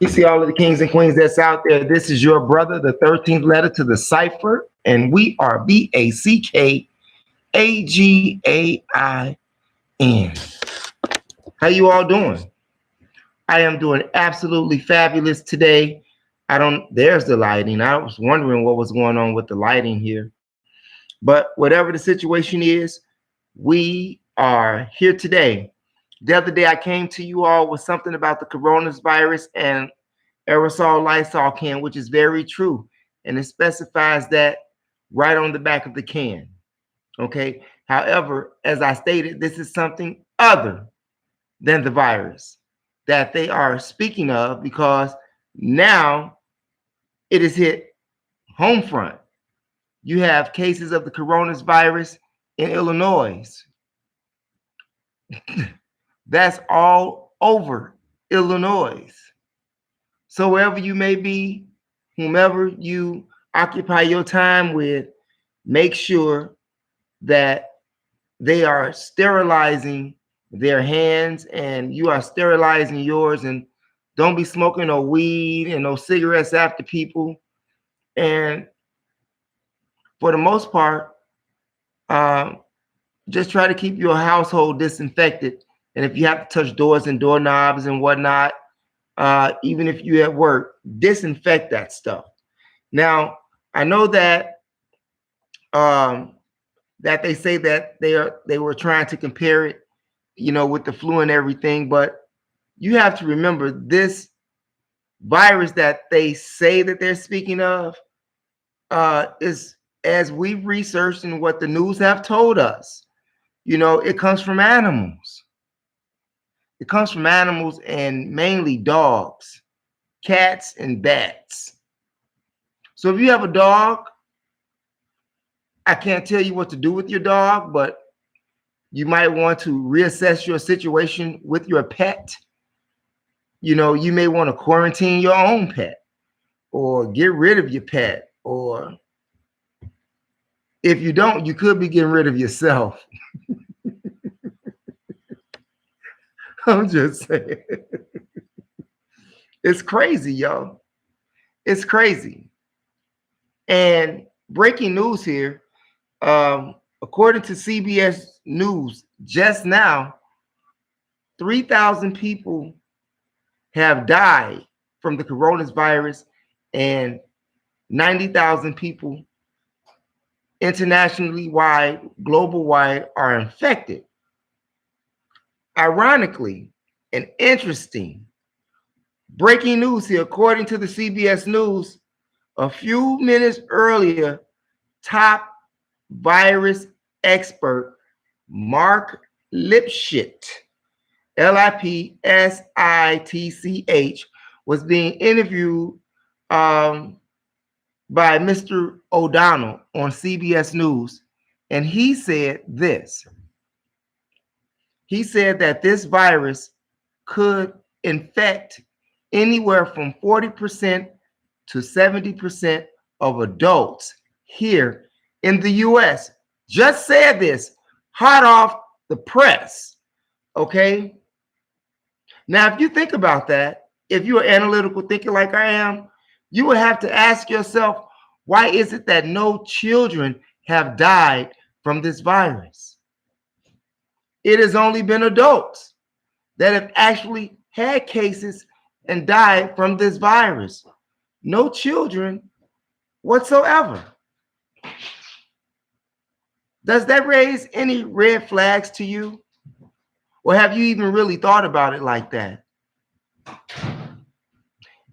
You see all of the kings and queens that's out there. This is your brother, the 13th letter to the cipher, and we are BACKAGAIN. How you all doing? I am doing absolutely fabulous today. There's the lighting. I was wondering what was going on with the lighting here. But whatever the situation is, we are here today. The other day I came to you all with something about the coronavirus and aerosol Lysol can, which is very true. And it specifies that right on the back of the can. Okay. However, as I stated, this is something other than the virus that they are speaking of because now it has hit home front. You have cases of the coronavirus in Illinois. That's all over Illinois. So wherever you may be, whomever you occupy your time with, make sure that they are sterilizing their hands and you are sterilizing yours, and don't be smoking no weed and no cigarettes after people. And for the most part, just try to keep your household disinfected. And if you have to touch doors and doorknobs and whatnot, even if you're at work, disinfect that stuff. Now, I know that that they say that they were trying to compare it, with the flu and everything, but you have to remember this virus that they say that they're speaking of is, as we've researched and what the news have told us, it comes from animals. It comes from animals and mainly dogs, cats, and bats. So if you have a dog, I can't tell you what to do with your dog, but you might want to reassess your situation with your pet. You may want to quarantine your own pet or get rid of your pet. Or if you don't, you could be getting rid of yourself. I'm just saying. It's crazy, y'all. It's crazy. And breaking news here, according to CBS News, just now, 3,000 people have died from the coronavirus and 90,000 people internationally wide, global wide, are infected. Ironically and interesting, breaking news here, according to the CBS News, a few minutes earlier, top virus expert Mark Lipschitz, Lipsitch, was being interviewed by Mr. O'Donnell on CBS News, and he said this. He said that this virus could infect anywhere from 40% to 70% of adults here in the US. Just said this hot off the press. Okay. Now, if you think about that, if you're analytical thinker like I am, you would have to ask yourself, why is it that no children have died from this virus? It has only been adults that have actually had cases and died from this virus. No children whatsoever. Does that raise any red flags to you? Or have you even really thought about it like that?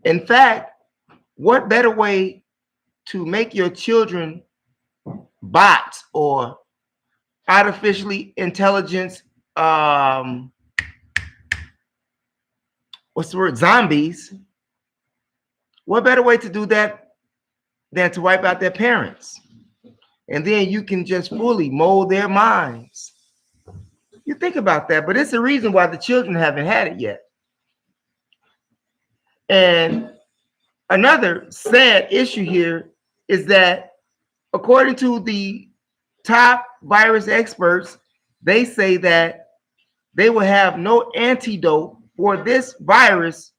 In fact, what better way to make your children bots or artificially intelligence, what's the word, zombies? What better way to do that than to wipe out their parents? And then you can just fully mold their minds. You think about that, but it's the reason why the children haven't had it yet. And another sad issue here is that according to the top virus experts, they say that they will have no antidote for this virus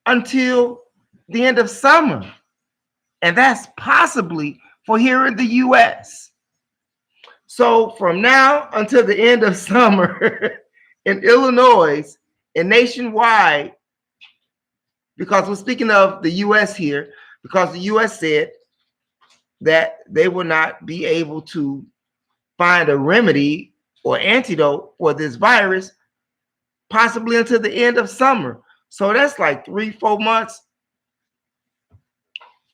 until the end of summer. And that's possibly for here in the US. So from now until the end of summer in Illinois and nationwide, because we're speaking of the US here, because the US said that they will not be able to find a remedy or antidote for this virus, possibly until the end of summer. So that's like 3-4 months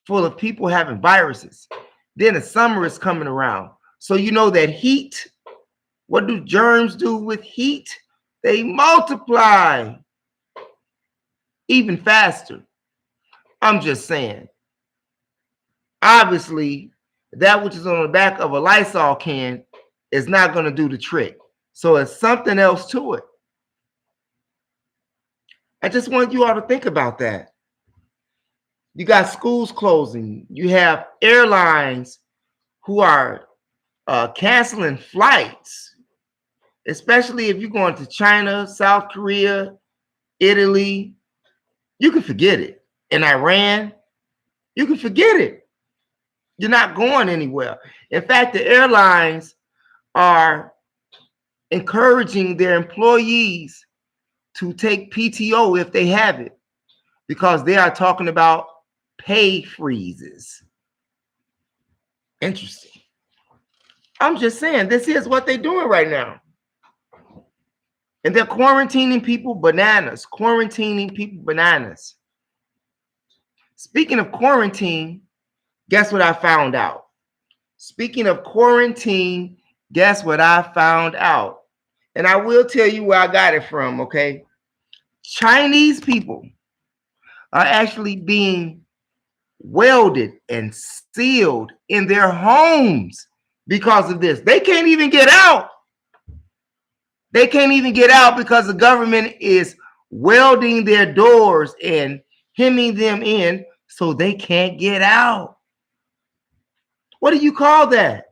full of people having viruses. Then the summer is coming around. So you know that heat, what do germs do with heat? They multiply even faster. I'm just saying. Obviously, that which is on the back of a Lysol can is not going to do the trick. So it's something else to it. I just want you all to think about that. You got schools closing. You have airlines who are canceling flights, especially if you're going to China, South Korea, Italy. You can forget it. In Iran, you can forget it. You're not going anywhere. In fact, the airlines are encouraging their employees to take PTO if they have it, because they are talking about pay freezes. Interesting. I'm just saying, this is what they're doing right now. And they're quarantining people bananas. Quarantining people bananas. Speaking of quarantine, guess what I found out? Speaking of quarantine, guess what I found out? And I will tell you where I got it from, okay? Chinese people are actually being welded and sealed in their homes because of this. They can't even get out. They can't even get out because the government is welding their doors and hemming them in so they can't get out. What do you call that?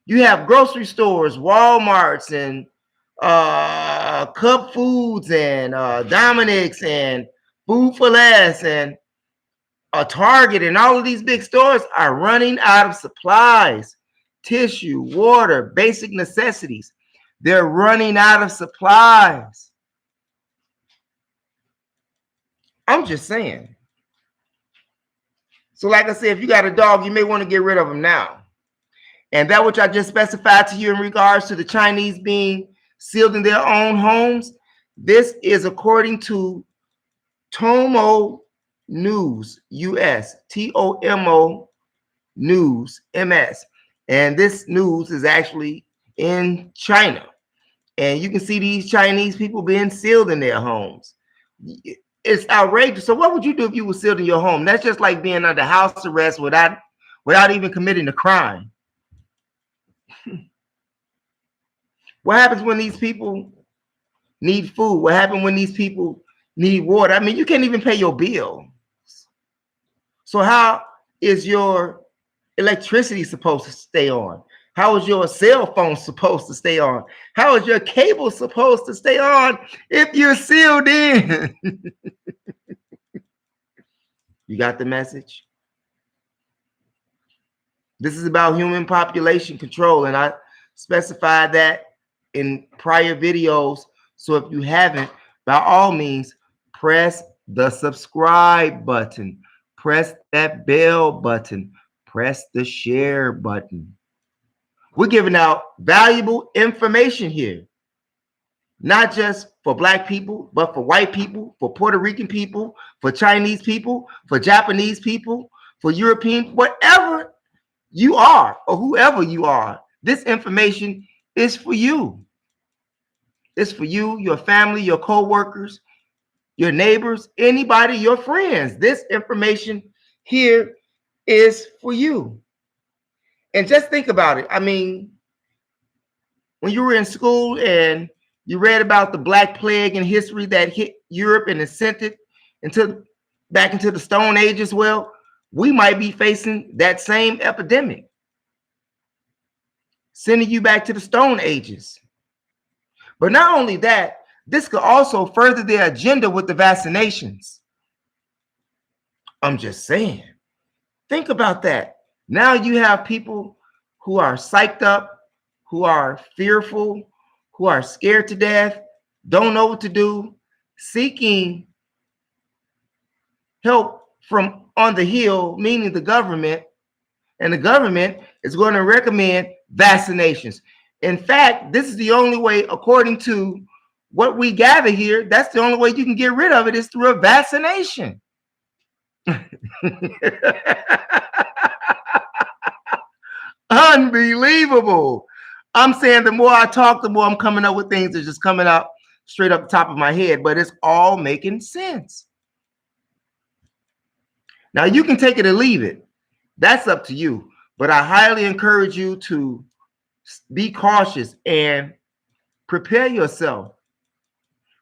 You have grocery stores, Walmarts, and Cub Foods, and Dominick's, and Food for Less, and Target, and all of these big stores are running out of supplies, tissue, water, basic necessities. They're running out of supplies. I'm just saying. So like I said, if you got a dog, you may want to get rid of him now. And that which I just specified to you in regards to the Chinese being sealed in their own homes, this is according to Tomo News US, TOMO News MS. And this news is actually in China. And you can see these Chinese people being sealed in their homes. It's outrageous. So what would you do if you were sealed in your home? That's just like being under house arrest without even committing a crime. What happens when these people need food? What happens when these people need water? I mean, you can't even pay your bill. So how is your electricity supposed to stay on? How is your cell phone supposed to stay on? How is your cable supposed to stay on if you're sealed in? You got the message? This is about human population control, and I specified that in prior videos. So if you haven't, by all means, press the subscribe button, press that bell button, press the share button. We're giving out valuable information here, not just for Black people, but for white people, for Puerto Rican people, for Chinese people, for Japanese people, for European, whatever you are or whoever you are. This information is for you. It's for you, your family, your co-workers, your neighbors, anybody, your friends. This information here is for you. And just think about it. I mean, when you were in school and you read about the Black Plague in history that hit Europe and it sent it back into the Stone Age as well, we might be facing that same epidemic, sending you back to the Stone Ages. But not only that, This could also further their agenda with the vaccinations. I'm just saying. Think about that. Now you have people who are psyched up, who are fearful, who are scared to death, don't know what to do, seeking help from on the hill, meaning the government, and the government is going to recommend vaccinations. In fact, this is the only way, according to what we gather here, that's the only way you can get rid of it is through a vaccination. Unbelievable. I'm saying the more I talk, the more I'm coming up with things that's just coming up straight up the top of my head, but it's all making sense. Now you can take it or leave it. That's up to you. But I highly encourage you to be cautious and prepare yourself.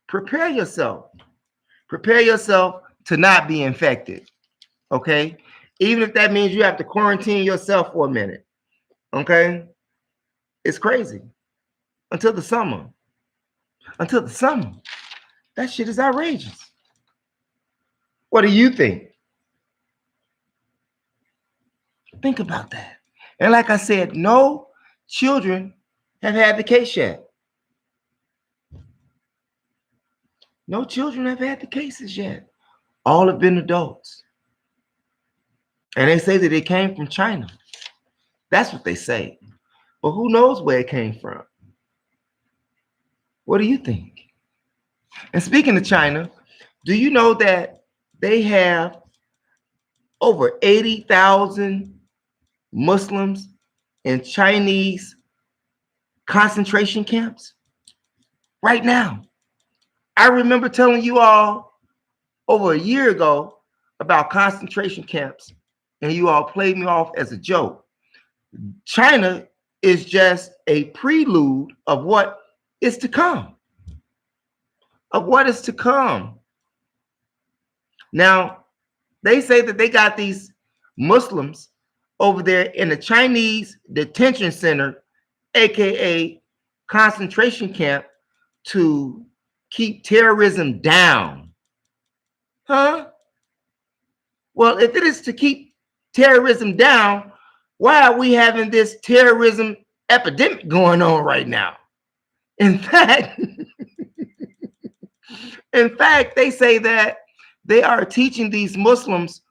Prepare yourself. Prepare yourself to not be infected. Okay? Even if that means you have to quarantine yourself for a minute. Okay? It's crazy. Until the summer. Until the summer. That shit is outrageous. What do you think? Think about that. And like I said, no children have had the case yet. No children have had the cases yet. All have been adults. And they say that it came from China. That's what they say. But who knows where it came from? What do you think? And speaking of China, do you know that they have over 80,000 Muslims in Chinese concentration camps right now? I remember telling you all over a year ago about concentration camps, and you all played me off as a joke. China is just a prelude of what is to come. Of what is to come. Now, they say that they got these Muslims over there in the Chinese detention center, aka concentration camp, to keep terrorism down. Huh? Well, if it is to keep terrorism down, why are we having this terrorism epidemic going on right now? In fact, they say that they are teaching these Muslims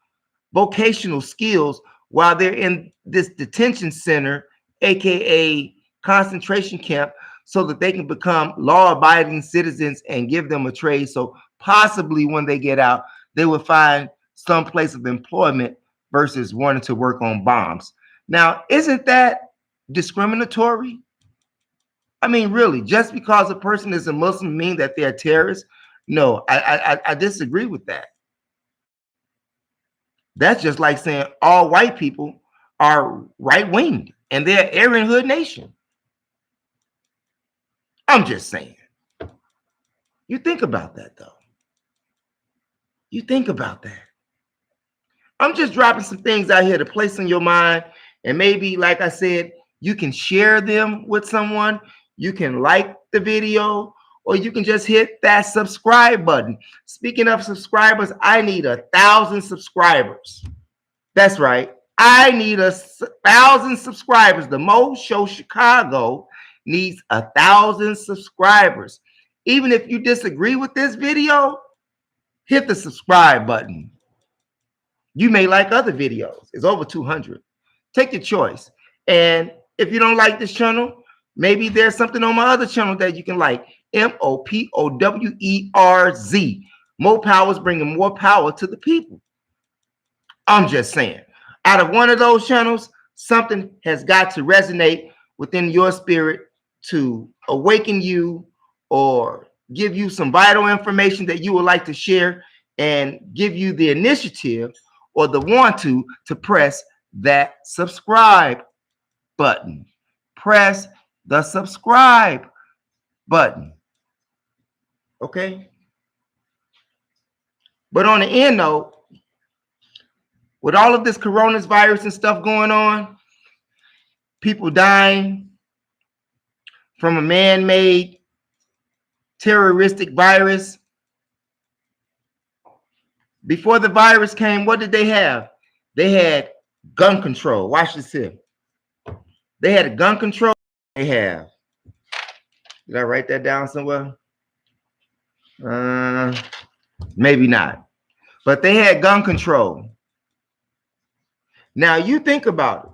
vocational skills while they're in this detention center, aka concentration camp, so that they can become law-abiding citizens and give them a trade. So possibly when they get out, they will find some place of employment versus wanting to work on bombs. Now, isn't that discriminatory? I mean, really, just because a person is a Muslim mean that they're a terrorist? No, I disagree with that. That's just like saying all white people are right-winged and they're Aryan Hood Nation. I'm just saying. You think about that, though. You think about that. I'm just dropping some things out here to place in your mind, and maybe, like I said, you can share them with someone. You can like the video, or you can just hit that subscribe button. Speaking of subscribers, I need 1,000 subscribers. That's right. I need 1,000 subscribers. The Mo Show Chicago needs 1,000 subscribers. Even if you disagree with this video, hit the subscribe button. You may like other videos. It's over 200. Take your choice. And if you don't like this channel, maybe there's something on my other channel that you can like. MOPOWERZ. Mo Power's bringing more power to the people. I'm just saying. Out of one of those channels, something has got to resonate within your spirit to awaken you or give you some vital information that you would like to share and give you the initiative or the want to press that subscribe button. Press the subscribe button. Okay? But on the end note, with all of this coronavirus and stuff going on, people dying from a man-made terroristic virus. Before the virus came, what did they have? They had gun control. Watch this here. They had gun control. They have. Did I write that down somewhere? Maybe not. But they had gun control. Now you think about it.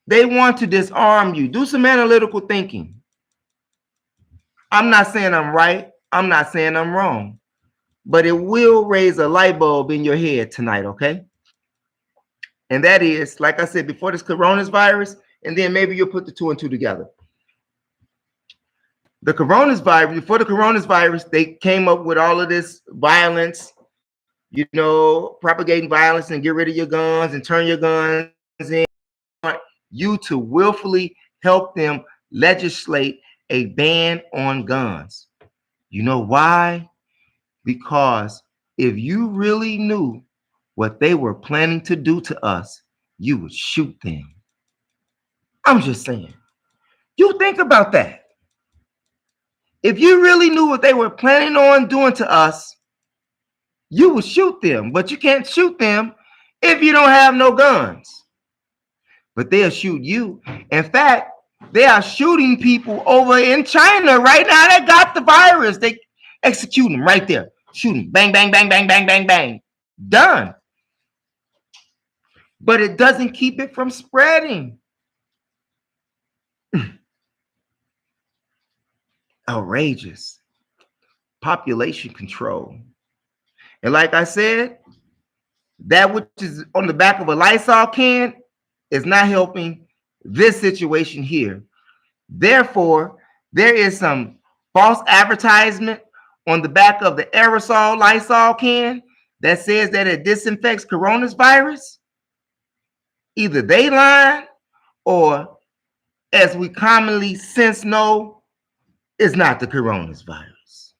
They want to disarm you. Do some analytical thinking. I'm not saying I'm right. I'm not saying I'm wrong. But it will raise a light bulb in your head tonight, okay? And that is, like I said, before this coronavirus, and then maybe you'll put the two and two together. The coronavirus, before the coronavirus, they came up with all of this violence, you know, propagating violence and get rid of your guns and turn your guns in. You to willfully help them legislate a ban on guns. You know why? Because if you really knew what they were planning to do to us, you would shoot them. I'm just saying. You think about that. If you really knew what they were planning on doing to us, you would shoot them. But you can't shoot them if you don't have no guns. But they'll shoot you. In fact, they are shooting people over in China right now that got the virus. They execute them right there. Shoot them. Bang, bang, bang, bang, bang, bang, bang. Done. But it doesn't keep it from spreading. Outrageous. Population control. And like I said, that which is on the back of a Lysol can is not helping this situation here. Therefore, there is some false advertisement on the back of the aerosol Lysol can that says that it disinfects coronavirus. Either they lying, or as we commonly since know, it's not the coronavirus.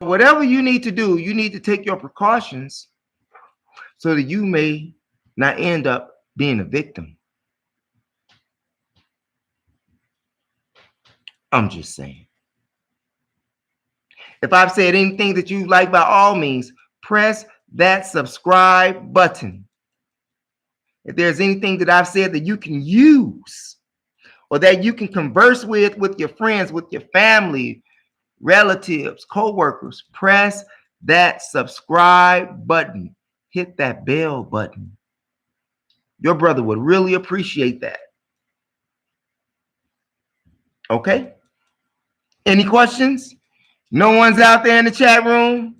Whatever you need to do, you need to take your precautions so that you may not end up being a victim. I'm just saying. If I've said anything that you like, by all means, press that subscribe button. If there's anything that I've said that you can use or that you can converse with your friends, with your family, relatives, co-workers, press that subscribe button. Hit that bell button. Your brother would really appreciate that. Okay? Any questions? No one's out there in the chat room?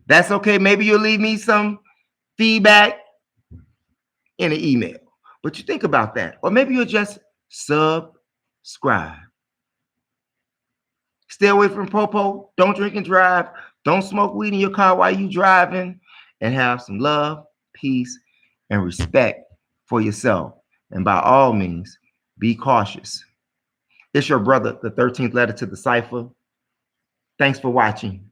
That's okay. Maybe you'll leave me some feedback in an email. But you think about that. Or maybe you'll just subscribe. Stay away from popo. Don't drink and drive. Don't smoke weed in your car while you're driving. And have some love, peace, and respect for yourself. And by all means, be cautious. It's your brother, the 13th letter to the cipher. Thanks for watching.